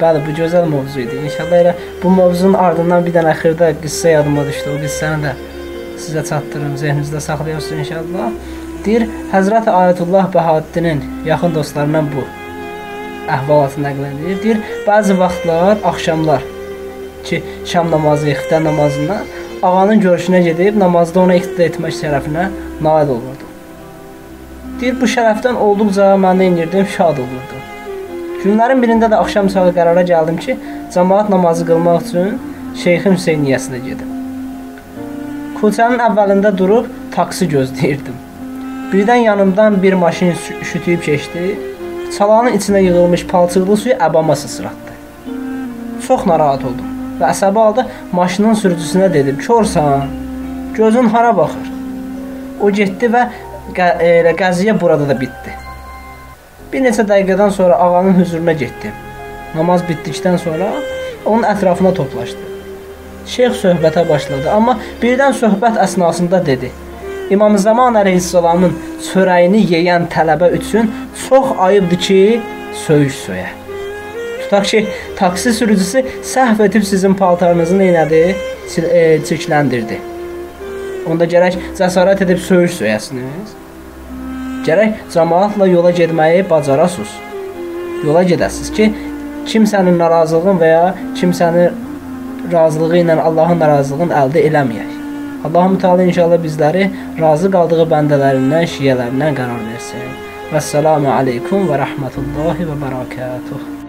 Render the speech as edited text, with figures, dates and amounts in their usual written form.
Bəli, bu gözəl mövzu idi. İnşallah elə bu mövzunun ardından bir dənə xırda qıssə yadıma düşdü. O qıssəni də sizə çatdırım, zehninizdə saxlayırsınız inşallah. Deyir, Həzrəti Ayətullah Bəhaəddinin yaxın dostlarından bu əhvalatı nəql edir. Deyir, bəzi vaxtlar, axşamlar ki, şam namazı, xiftər namazından ağanın görüşünə gedib, namazda ona iqtida etmək şərəfinə nail olurdu. Deyir, bu şərəfdən olduqca mən inirdim, şad olurdum. Günlərin birində də axşam çağı qərara gəldim ki, cəmaat namazı qılmaq üçün Şeyxin Hüseyniyyəsinə gedim. Koçanın əvvəlində durub taksi gözləyirdim. Birdən yanımdan bir maşın üşütüyüb keçdi. Çalanın içinə yığılmış palçıqlı suyu əbama sıçratdı. Çox narahat oldum və əsəbi halda maşının sürücüsünə dedim, korsan, gözün hara baxır? O getdi və qəziyyə burada da bitdi. Bir neçə dəqiqədən sonra ağanın hüzuruna getdim. Namaz bitdikdən sonra onun ətrafına toplaşdı. Şeyx söhbətə başladı, amma birdən söhbət əsnasında dedi. İmam Zaman əleyhissalamın çörəyini yeyən tələbə üçün çox ayıbdır ki, söyüş söyə. Tutaq ki, taksi sürücüsü səhv edib sizin paltarınızı neynədi? Çirkləndirdi. Onda gərək cəsarət edib söyüş söyəsiniz. Gərək cəmaatla yola getməyi bacarasınız. Yola gedəsiniz ki, kimsənin narazılığın və ya kimsənin razılığı ilə Allahın narazılığını əldə eləməyək. Allah-u Teala inşallah bizləri razı qaldığı bəndələrindən, şiyələrindən qərar versin. Vəssalamu aleykum və rəhmətullahi və bərəkatuhu.